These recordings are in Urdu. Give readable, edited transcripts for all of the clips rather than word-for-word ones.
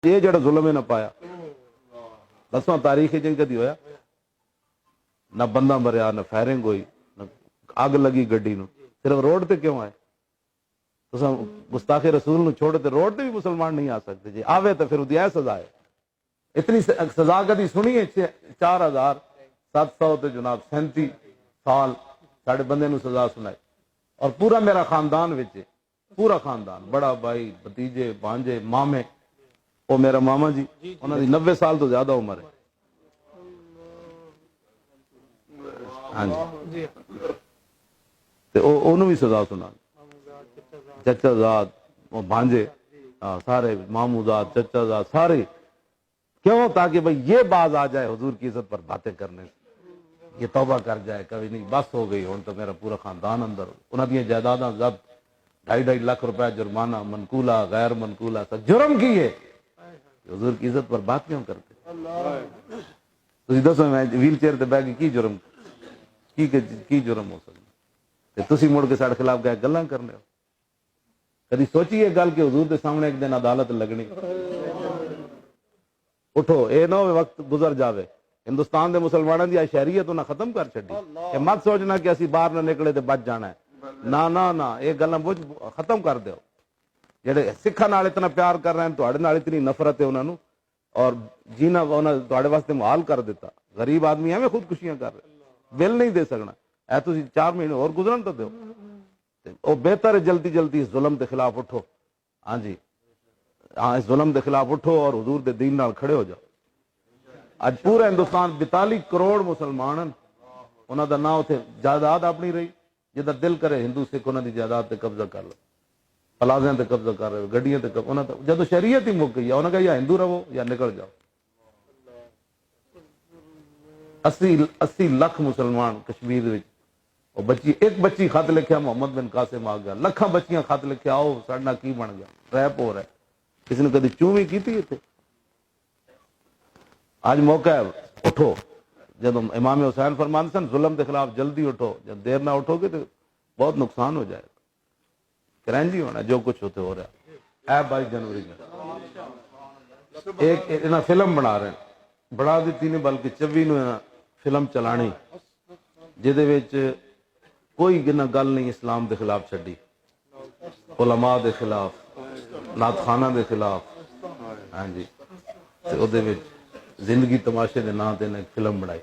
یہ جڑا ظلم ہے نہ پایا دسواں تاریخ جن کدی ہویا نہ بندہ مریا نہ فائرنگ ہوئی نہ اگ لگی گڈی نو صرف روڈ تے کیوں آئے تو گستاخ رسول نو چھوڑ تے روڈ تے بھی مسلمان نہیں آ سکتے جی آوے تو پھر ادی سزا ہے اتنی سزا کدی سنی ہے 4700 تے جناب 37 سال ساڑے بندے نو سزا سنائی اور پورا میرا خاندان وچ پورا خاندان بڑا بھائی بھتیجے بانجے مامے وہ میرا ماما جی انہوں نے 90 سال تو زیادہ عمر ہے ہاں جی انہوں بھی سزا سنا چچا زاد وہ بھانجے سارے مامو زاد چچا زاد سارے کیوں تاکہ بھئی یہ باز آ جائے حضور کی عزت پر باتیں کرنے سے یہ توبہ کر جائے کبھی نہیں بس ہو گئی ہوں تو میرا پورا خاندان اندر انہوں نے جائیداداں ضبط 2.5 لاکھ روپے جرمانہ منقولہ غیر منقولہ سب جرم کیے حضور کی عزت پر بات کیوں کرتے تسی دسو میں ویل چیئر تے بیٹھ کے کی جرم کی جرم ہو سکتا تسی مڑ کے ساڈے خلاف گئے گلاں کرنے ہو کدی سوچی یہ گل کہ حضور دے سامنے ایک دن عدالت لگنی اٹھو اے نہ ہوئے وقت گزر جاوے ہندوستان دے مسلمانوں دی شہریت انہاں ختم کر چھڈی کہ مت سوچنا کہ اسی باہر نہ نکلے تے بچ جانا ہے نہ یہ گلاں ختم کر دیو جڑے سکھاں نال اتنا پیار کر رہے ہیں تواڈے نال اتنی نفرت ہے انہاں نو اور جینا انہاں تواڈے واسطے محال کر دیتا غریب آدمی ایویں خودکشیاں کر رہے بل نہیں دے سکنا اے تسی 4 مہینے اور گزرن تو دیو او بہتر ہے جلدی اس ظلم دے خلاف اٹھو ہاں جی ہاں اس ظلم دے خلاف اٹھو اور حضور دے دین نال کھڑے ہو جاؤ اج پورا ہندوستان 42 کروڑ مسلمان انہاں دا نام اتنے جائیداد اپنی رہی جدا دل کرے ہندو سکھ انہاں دی جائیداد تے قبضہ کر لو پلازیاں تے قبضہ کر رہے گڈیاں تے انہاں جدوں شریعت ہی مک گئی انہاں کہا یا ہندو رہو یا نکل جاؤ 80 لاکھ مسلمان کشمیر وچ وہ بچی ایک بچی خط لکھیا محمد بن قاسم آ گیا لکھاں بچیاں خط لکھیا آؤ ساڈا کی بن گیا ریپ ہو رہا ہے کسی نے کدی چوں بھی کیتی اتنے آج موقع ہے اٹھو جب امام حسین فرماندے سن ظلم کے خلاف جلدی اٹھو جب دیر نہ اٹھو گے تو بہت نقصان ہو جائے گا کرنجی ہونا جو کچھ ہوتے ہو رہا ہے 22 جنوری میں ایک فلم بنا رہے ہیں بڑا دیتی نہیں بلکہ 24 نو فلم چلانی جہدے وچ کوئی گل نہیں اسلام دے خلاف چھڈی علماء دے خلاف نعت خانہ دے خلاف ہاں جی او دے وچ زندگی تماشے دے نام تے ایک فلم بنائی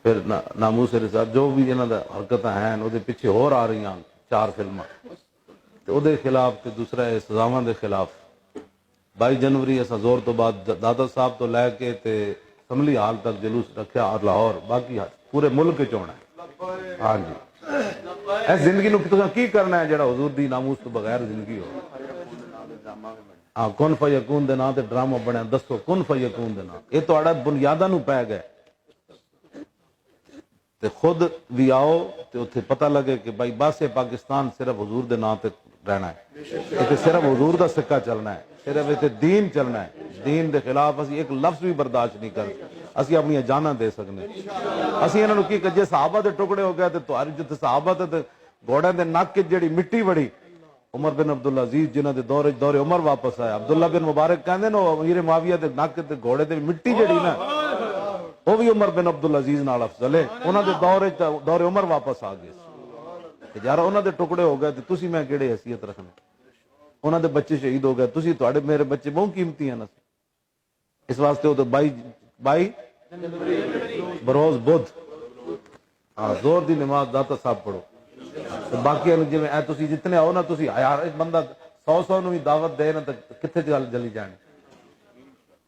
پھر ناموس رسالت جو بھی انہاں دا حرکتاں ہیں او دے پیچھے اور آ رہی ہیں 4 فلماں تے او دے خلاف تے دوسرا ہے سزاواں دے خلاف 22 جنوری اساں زور تو بعد دادا صاحب تو لے کے تے اسمبلی ہال تک جلوس رکھیا اور لاہور باقی پورے ملک وچ ہونا ہے ہاں جی اس زندگی نو تساں کی کرنا ہے جڑا حضور دی ناموس تو بغیر زندگی ہو ہاں کن فیکون دے نام تے ڈرامہ بنیا دسو کن فیکون دے نام یہ تہاڈا بنیاداں نو پے گئے تے خود بھی آؤ تے اتنے پتہ لگے کہ بھائی بس یہ پاکستان صرف حضور دے نام تے رہنا ہے اتنے صرف حضور دا سکہ چلنا ہے صرف اتنے دین چلنا ہے دین دے خلاف اسی ایک لفظ بھی برداشت نہیں کر اسی اپنی جاناں دے سکنے اسی انہاں نو کی کہ جے صحابہ دے ٹکڑے ہو گئے تے تہاڈی جتے صحابہ تے گھوڑے دے نک جڑی مٹی بڑی عمر بن عبدالعزیز جنہاں دے دور عمر واپس آیا عبداللہ بن مبارک کہندے نو امیر معاویہ دے نک تے گھوڑے تے مٹی جڑی نا وہ بھی عمر بن عبدالعزیز نال افضل ہے انہاں دے دور عمر واپس آ گئے کہ یار انہاں دے ٹکڑے ہو گئے تے تسی میں کیڑے حیثیت رکھنے انہاں دے بچے شہید ہو گئے تسی تواڈے میرے بچے بہت قیمتی ہیں اس واسطے وہ تو 22 بروز بدھ ہاں زور دی نماز داتا صاحب پڑھو باقی جی تسی جتنے آؤ نا تسی یار ایک بندہ 100 نو بھی دعوت دے نا تو کتنے جلی جانی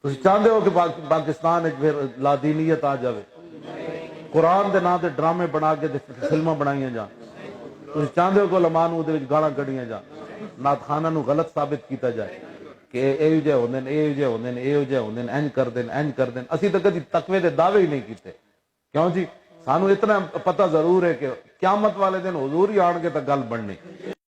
تسی چاہتے ہو کہ پاکستان پھر لادینیت آ جائے قرآن دے نام تے ڈرامے بنا کے فلماں بنائیاں جان تسی چاہتے ہو کہ علماء نو دے وچ گالاں کڈیاں جان نعت خانہ نو غلط ثابت کیتا جائے کہ اے جے ہوندے نے اے جے ہوندے نے اے جے ہوندے نے انج کر دین اسی تو کدی تقوی دے دعوے ہی نہیں کیتے کیوں جی سانو اتنا پتہ ضرور ہے کہ قیامت والے دن حضور ہی آن کے تو گل بننی